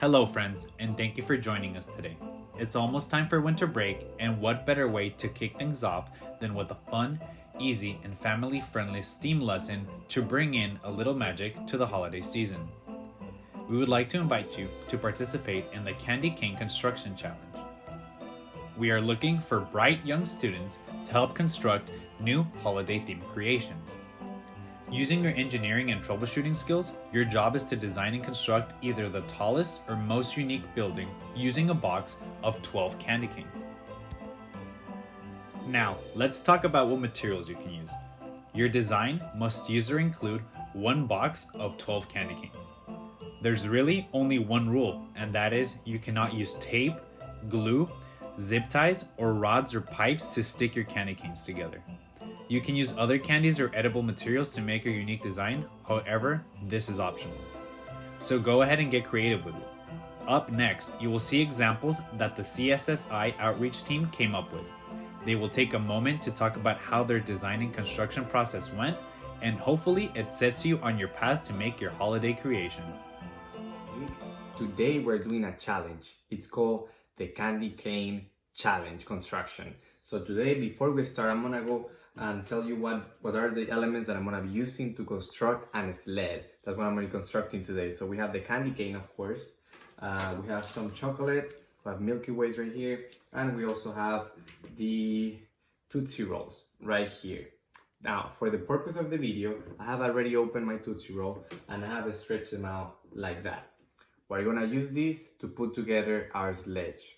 Hello friends, and thank you for joining us today. It's almost time for winter break, and what better way to kick things off than with a fun, easy, and family-friendly STEAM lesson to bring in a little magic to the holiday season. We would like to invite you to participate in the Candy Cane Construction Challenge. We are looking for bright young students to help construct new holiday-themed creations. Using your engineering and troubleshooting skills, your job is to design and construct either the tallest or most unique building using a box of 12 candy canes. Now, let's talk about what materials you can use. Your design must use or include one box of 12 candy canes. There's really only one rule, and that is you cannot use tape, glue, zip ties, or rods or pipes to stick your candy canes together. You can use other candies or edible materials to make your unique design, however, this is optional. So go ahead and get creative with it. Up next, you will see examples that the CSSI outreach team came up with. They will take a moment to talk about how their design and construction process went, and hopefully it sets you on your path to make your holiday creation. Today we're doing a challenge. It's called the Candy Cane Challenge Construction. So today, before we start, I'm gonna go and tell you what are the elements that I'm gonna be using to construct a sled. That's what I'm gonna be constructing today. So we have the candy cane, of course. We have some chocolate, we have Milky Ways right here, and we also have the Tootsie Rolls right here. Now, for the purpose of the video, I have already opened my Tootsie Roll and I have stretched them out like that. We're gonna use this to put together our sledge.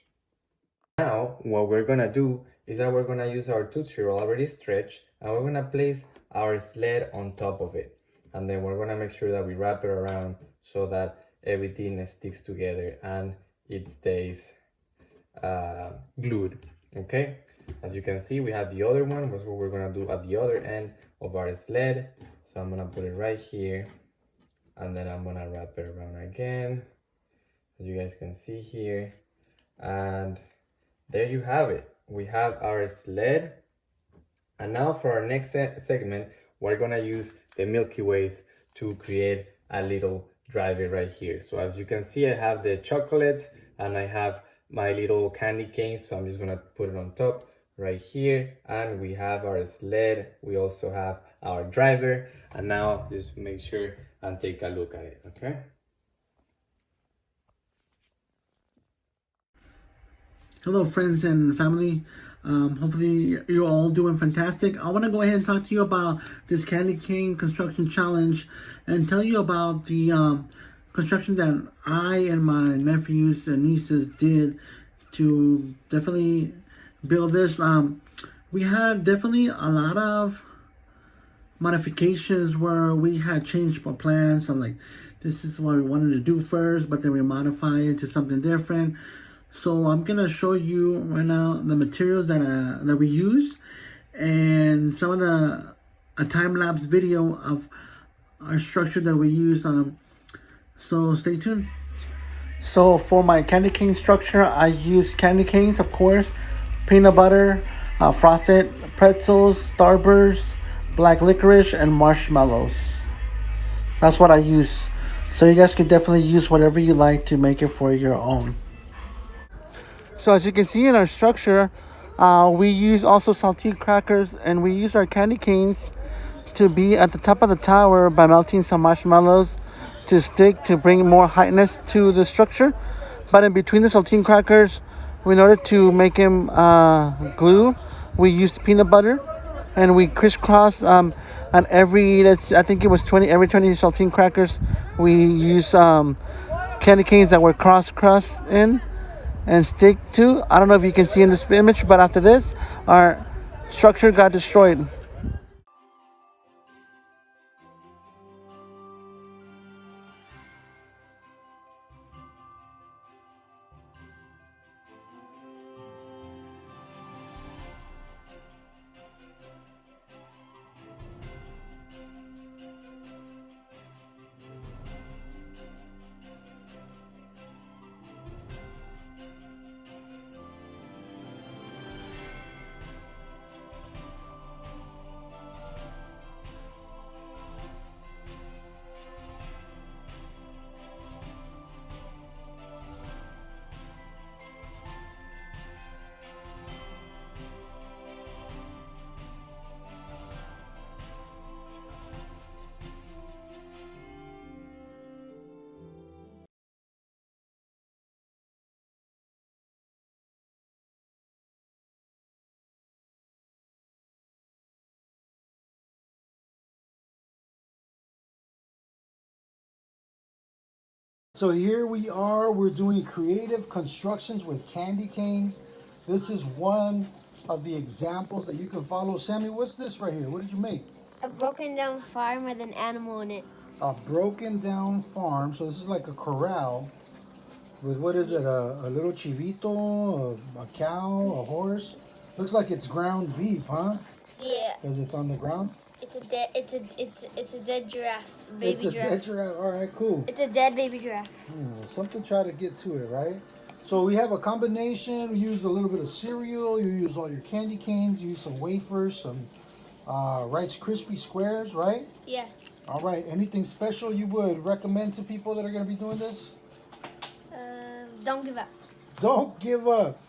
Now, what we're gonna do is that we're gonna use our Tootsie Roll already stretched, and we're gonna place our sled on top of it. And then we're gonna make sure that we wrap it around so that everything sticks together and it stays glued, okay? As you can see, we have the other one, that's what we're gonna do at the other end of our sled. So I'm gonna put it right here, and then I'm gonna wrap it around again, as you guys can see here. And there you have it. We have our sled. And now for our next segment, we're gonna use the Milky Ways to create a little driver right here. So as you can see, I have the chocolates and I have my little candy canes. So I'm just gonna put it on top right here. And we have our sled. We also have our driver. And now just make sure and take a look at it, okay? Hello friends and family, hopefully you're all doing fantastic. I want to go ahead and talk to you about this candy cane construction challenge and tell you about the construction that I and my nephews and nieces did to definitely build this. We had definitely a lot of modifications where we had changed our plans. So like, this is what we wanted to do first, but then we modify it to something different. So I'm gonna show you right now the materials that we use and some of a time-lapse video of our structure that we use. So stay tuned. So for my candy cane structure, I use candy canes, of course, peanut butter, frosted pretzels, Starburst, black licorice, and marshmallows. That's what I use. So you guys can definitely use whatever you like to make it for your own. So as you can see in our structure, we use also saltine crackers, and we use our candy canes to be at the top of the tower by melting some marshmallows to stick to bring more heightness to the structure. But in between the saltine crackers, in order to make them glue, we used peanut butter, and we crisscross and I think it was every 20 saltine crackers, we use candy canes that were crossed in and stick to. I don't know if you can see in this image, but after this, our structure got destroyed. So here we are. We're doing creative constructions with candy canes. This is one of the examples that you can follow. Sammy, what's this right here? What did you make? A broken down farm with an animal in it. A broken down farm. So this is like a corral with, what is it? A little chivito, a cow, a horse. Looks like it's ground beef, huh? Yeah. Because it's on the ground. It's a dead giraffe. It's a dead giraffe. All right, cool. It's a dead baby giraffe. Something try to get to it, right? So we have a combination. We use a little bit of cereal. You use all your candy canes. You use some wafers, some Rice Krispie squares, right? Yeah. All right. Anything special you would recommend to people that are going to be doing this? Don't give up. Don't give up.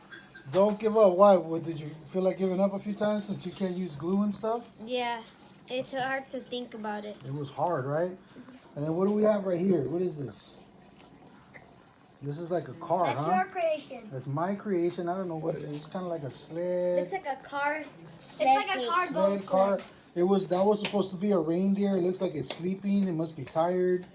Don't give up. Why? What, did you feel like giving up a few times since you can't use glue and stuff? Yeah. It's hard to think about it. It was hard, right? And then what do we have right here? What is this? This is like a car, That's huh? your creation. That's my creation. I don't know what it is. It's kind of like a sled. It's like a car. It's like a car boat Sled car. That was supposed to be a reindeer. It looks like it's sleeping. It must be tired.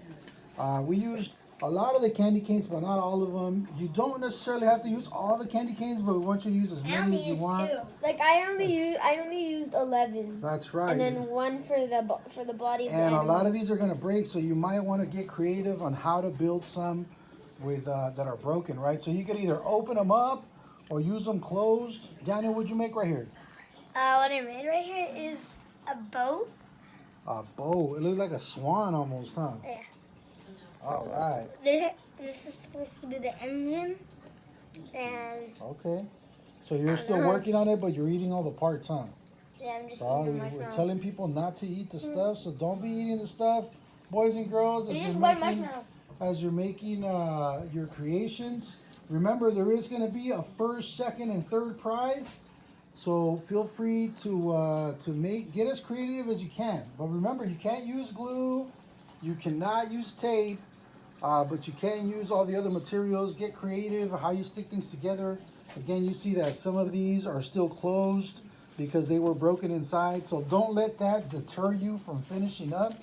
We used a lot of the candy canes, but not all of them. You don't necessarily have to use all the candy canes, but we want you to use as many as you want. Like I only used 11. That's right. And then one for the body. Of And the a lot of these are gonna break, so you might want to get creative on how to build some with that are broken, right? So you could either open them up or use them closed. Daniel, what'd you make right here? What I made right here is a boat. A boat. It looked like a swan almost, huh? Yeah. All right. This is supposed to be the engine, and Okay. So you're still working on it, but you're eating all the parts, huh? yeah, I'm just So eating we're marshmallow. telling people not to eat the stuff, so don't be eating the stuff, boys and girls. It's just one marshmallow. As you're making your creations, remember there is going to be a first, second, and third prize. So feel free to get as creative as you can. But remember, you can't use glue, you cannot use tape, but you can use all the other materials. Get creative how you stick things together. Again, you see that some of these are still closed because they were broken inside. So don't let that deter you from finishing up.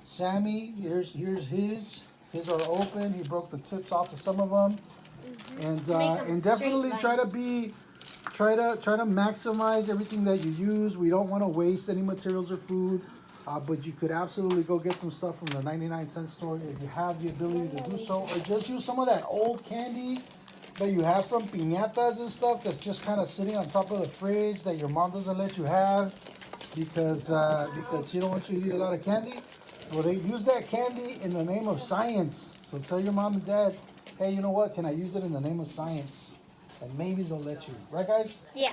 Sammy, here's his. His are open. He broke the tips off of some of them, and definitely try to maximize everything that you use. We don't want to waste any materials or food, but you could absolutely go get some stuff from the 99-cent store if you have the ability to do so, or just use some of that old candy that you have from piñatas and stuff that's just kind of sitting on top of the fridge that your mom doesn't let you have because she don't want you to eat a lot of candy. Well, they use that candy in the name of science. So tell your mom and dad, hey, you know what? Can I use it in the name of science? And maybe they'll let you. Right, guys? Yeah.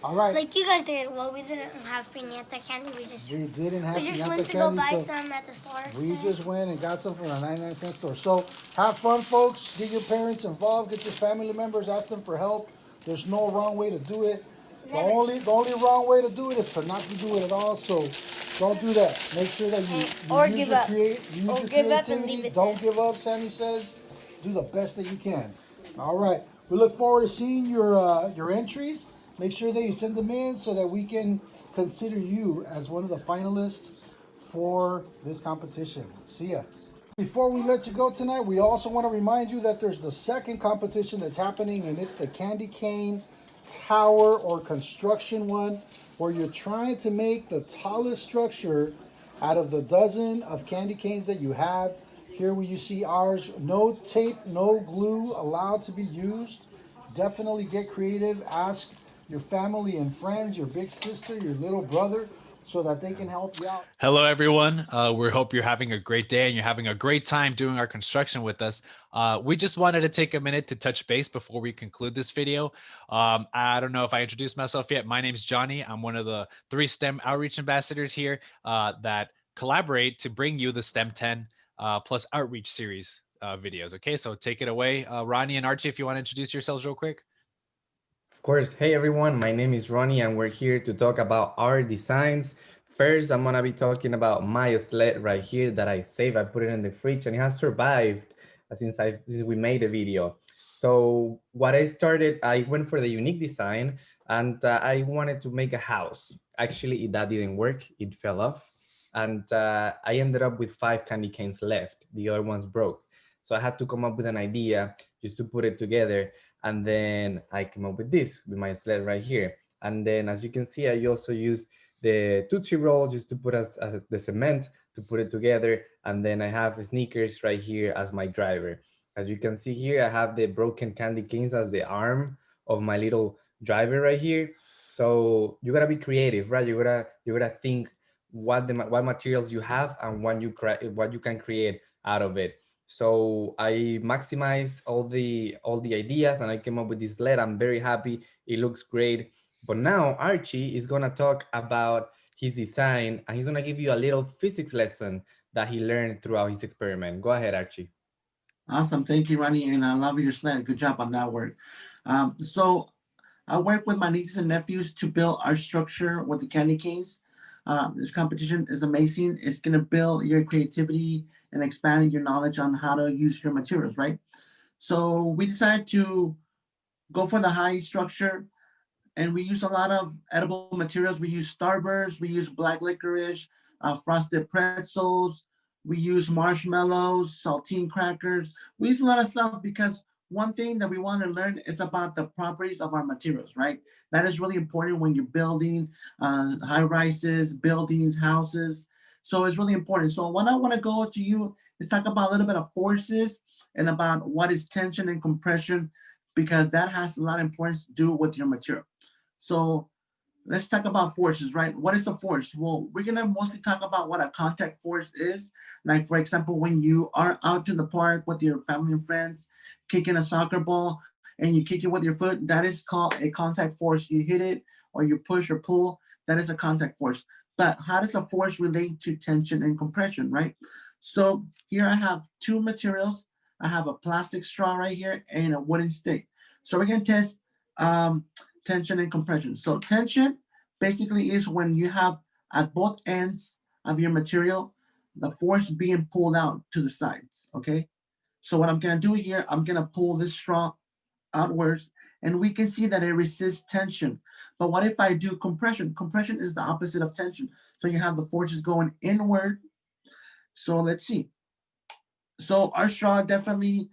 All right. Like you guys did. Well, we didn't have piñata candy. We didn't have we just piñata went to candy, go buy so some at the store. we just went and got some from the 99-cent store. So have fun, folks. Get your parents involved. Get your family members. Ask them for help. There's no wrong way to do it. The only wrong way to do it is to not to do it at all. So don't do that. Make sure that you Or use give your up. use Or your give up and creativity. leave it Don't there. give up, Sammy says. Do the best that you can. All right. We look forward to seeing your entries. Make sure that you send them in so that we can consider you as one of the finalists for this competition. See ya. Before we let you go tonight, we also want to remind you that there's the second competition that's happening, and it's the candy cane tower or construction one, where you're trying to make the tallest structure out of the dozen of candy canes that you have. Here where you see ours, no tape, no glue allowed to be used. Definitely get creative. Ask your family and friends, your big sister, your little brother, so that they can help you out. Hello, everyone. We hope you're having a great day and you're having a great time doing our construction with us. We just wanted to take a minute to touch base before we conclude this video. I don't know if I introduced myself yet. My name's Johnny. I'm one of the 3 STEM outreach ambassadors here that collaborate to bring you the STEM10 plus outreach series videos. Okay, so take it away. Ronnie and Archie, if you want to introduce yourselves real quick. Of course. Hey everyone, my name is Ronnie and we're here to talk about our designs. First, I'm gonna be talking about my sled right here that I saved. I put it in the fridge and it has survived since we made the video. So what I started, I went for the unique design and I wanted to make a house. Actually, that didn't work. It fell off. And I ended up with 5 candy canes left. The other ones broke. So I had to come up with an idea just to put it together. And then I came up with this, with my sled right here. And then as you can see, I also use the Tootsie Roll just to put as the cement to put it together. And then I have sneakers right here as my driver. As you can see here, I have the broken candy canes as the arm of my little driver right here. So you gotta be creative, right? You gotta think what materials you have and what you can create out of it. So I maximize all the ideas and I came up with this sled. I'm very happy. It looks great. But now Archie is gonna talk about his design and he's gonna give you a little physics lesson that he learned throughout his experiment. Go ahead, Archie. Awesome. Thank you, Ronnie. And I love your sled. Good job on that work. So I work with my nieces and nephews to build our structure with the candy canes. This competition is amazing. It's going to build your creativity and expand your knowledge on how to use your materials, right? So we decided to go for the high structure and we use a lot of edible materials. We use Starburst, we use black licorice, frosted pretzels, we use marshmallows, saltine crackers. We use a lot of stuff because one thing that we want to learn is about the properties of our materials, right? That is really important when you're building high rises, buildings, houses. So it's really important. So what I want to go to you is talk about a little bit of forces and about what is tension and compression because that has a lot of importance to do with your material. So let's talk about forces, right? What is a force? Well, we're gonna mostly talk about what a contact force is. Like for example, when you are out in the park with your family and friends, kicking a soccer ball, and you kick it with your foot, that is called a contact force. You hit it or you push or pull, that is a contact force. But how does a force relate to tension and compression, right? So here I have two materials. I have a plastic straw right here and a wooden stick. So we're gonna test um, tension and compression. So tension basically is when you have at both ends of your material the force being pulled out to the sides. Okay. So what I'm gonna do here, I'm gonna pull this straw outwards, and we can see that it resists tension. But what if I do compression? Compression is the opposite of tension. So you have the forces going inward. So let's see. So our straw definitely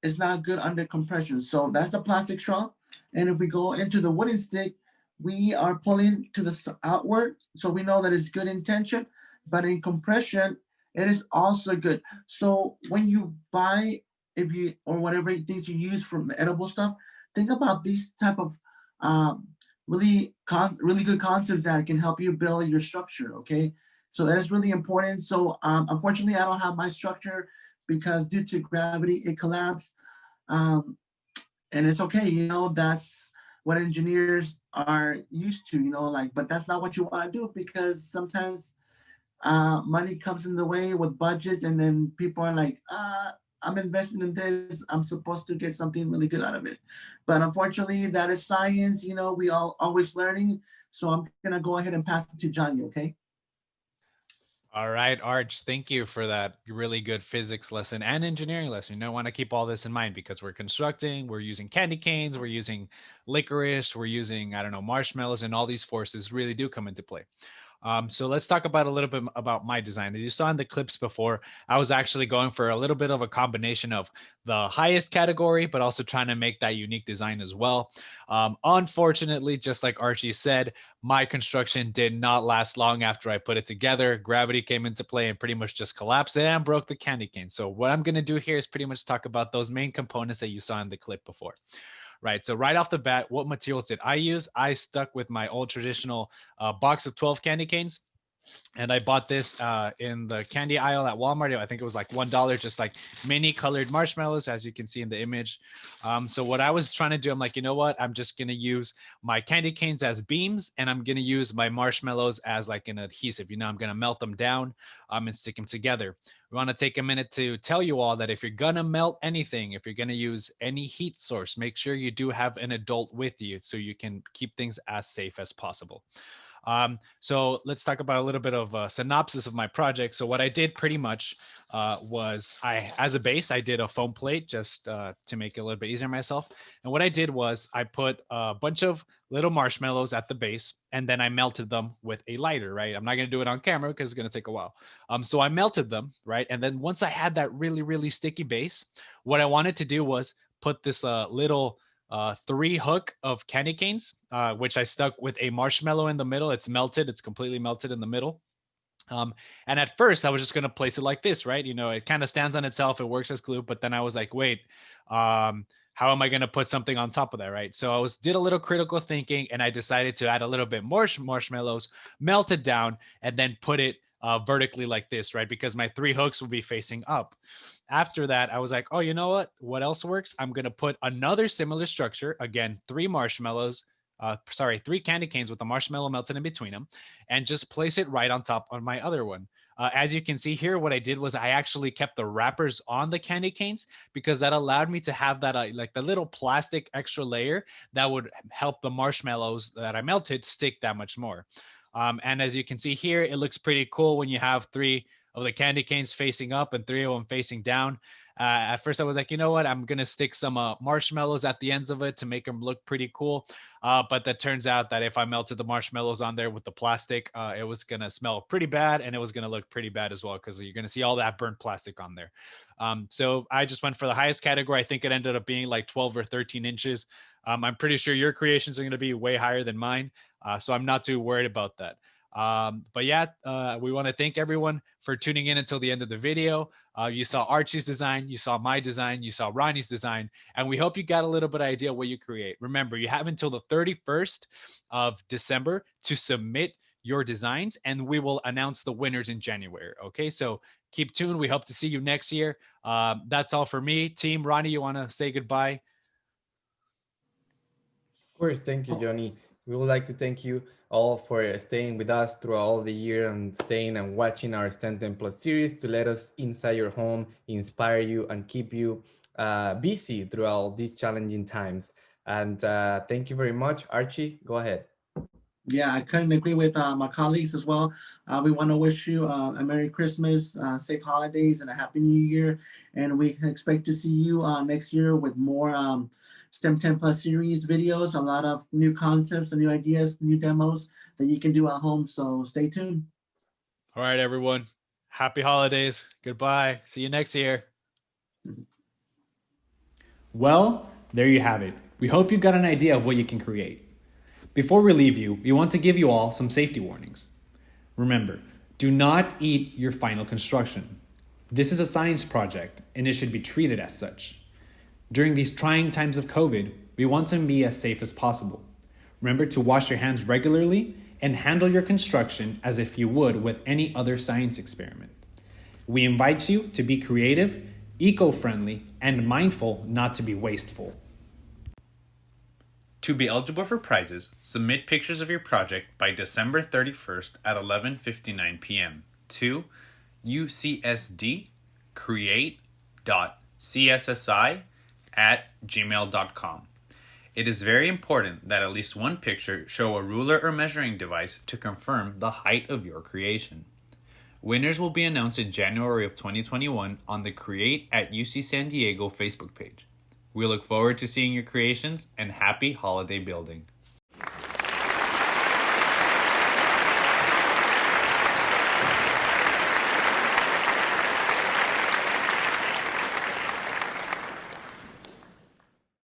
is not good under compression. So that's the plastic straw. And if we go into the wooden stick, we are pulling to the outward. So we know that it's good in tension, but in compression, it is also good. So when you buy, if you or whatever things you use from the edible stuff, think about these type of um, really good concepts that can help you build your structure. Okay, so that is really important. So unfortunately, I don't have my structure because due to gravity, it collapsed. Um, and it's okay, that's what engineers are used to, like, but that's not what you want to do because sometimes money comes in the way with budgets, and then people are like, I'm investing in this. I'm supposed to get something really good out of it. But unfortunately, that is science. We all always learning. So I'm gonna go ahead and pass it to Johnny. Okay. All right, Arch, thank you for that really good physics lesson and engineering lesson. I want to keep all this in mind because we're constructing, we're using candy canes, we're using licorice, we're using, I don't know, marshmallows, and all these forces really do come into play. So let's talk about a little bit about my design. As you saw in the clips before, I was actually going for a little bit of a combination of the highest category, but also trying to make that unique design as well. Unfortunately, just like Archie said, my construction did not last long after I put it together. Gravity came into play and pretty much just collapsed it and broke the candy cane. So what I'm going to do here is pretty much talk about those main components that you saw in the clip before. Right. So right off the bat, what materials did I use? I stuck with my old traditional box of 12 candy canes. And I bought this in the candy aisle at Walmart. I think it was like $1, just like mini colored marshmallows, as you can see in the image. So what I was trying to do, I'm like, you know what? I'm just gonna use my candy canes as beams, and I'm gonna use my marshmallows as like an adhesive. I'm gonna melt them down and stick them together. We want to take a minute to tell you all that if you're gonna melt anything, if you're gonna use any heat source, make sure you do have an adult with you so you can keep things as safe as possible. So let's talk about a little bit of a synopsis of my project. So what I did pretty much was as a base, I did a foam plate just to make it a little bit easier on myself. And what I did was I put a bunch of little marshmallows at the base, and then I melted them with a lighter, right? I'm not going to do it on camera because it's going to take a while. So I melted them, right? And then once I had that really, really sticky base, what I wanted to do was put this little 3 hook of candy canes, which I stuck with a marshmallow in the middle. It's melted. It's completely melted in the middle. And at first I was just going to place it like this, right? It kind of stands on itself. It works as glue. But then I was like, wait, how am I going to put something on top of that, right? So did a little critical thinking, and I decided to add a little bit more marshmallows, melt it down, and then put it vertically like this, right? Because my 3 hooks will be facing up. After that, I was like, oh, you know what? What else works? I'm going to put another similar structure. Again, 3 candy canes with the marshmallow melted in between them, and just place it right on top of my other one. As you can see here, what I did was I actually kept the wrappers on the candy canes because that allowed me to have that like the little plastic extra layer that would help the marshmallows that I melted stick that much more. And as you can see here, it looks pretty cool when you have 3 of the candy canes facing up and 3 of them facing down. At first I was like, you know what? I'm going to stick some marshmallows at the ends of it to make them look pretty cool. But that turns out that if I melted the marshmallows on there with the plastic, it was going to smell pretty bad, and it was going to look pretty bad as well because you're going to see all that burnt plastic on there. So I just went for the highest category. I think it ended up being like 12 or 13 inches. I'm pretty sure your creations are going to be way higher than mine. So I'm not too worried about that. But yeah, we want to thank everyone for tuning in until the end of the video. You saw Archie's design, you saw my design, you saw Ronnie's design, and we hope you got a little bit of idea what you create. Remember, you have until the 31st of December to submit your designs, and we will announce the winners in January. Okay, so keep tuned. We hope to see you next year. That's all for me. Team Ronnie, you want to say goodbye? Of course, thank you, Johnny. We would like to thank you all for staying with us throughout all the year and staying and watching our STEM10 Plus series to let us inside your home, inspire you, and keep you busy throughout these challenging times. And thank you very much. Archie, go ahead. Yeah, I couldn't agree with my colleagues as well. We want to wish you a Merry Christmas, safe holidays, and a Happy New Year. And we expect to see you next year with more STEM 10 Plus series videos, a lot of new concepts and new ideas, new demos that you can do at home. So stay tuned. All right, everyone. Happy holidays. Goodbye. See you next year. Well, there you have it. We hope you got an idea of what you can create. Before we leave you, we want to give you all some safety warnings. Remember, do not eat your final construction. This is a science project, and it should be treated as such. During these trying times of COVID, we want to be as safe as possible. Remember to wash your hands regularly and handle your construction as if you would with any other science experiment. We invite you to be creative, eco-friendly, and mindful not to be wasteful. To be eligible for prizes, submit pictures of your project by December 31st at 11:59 p.m. to ucsd.create.cssi@gmail.com. It is very important that at least one picture show a ruler or measuring device to confirm the height of your creation. Winners will be announced in January of 2021 on the Create at UC San Diego Facebook page. We look forward to seeing your creations, and happy holiday building.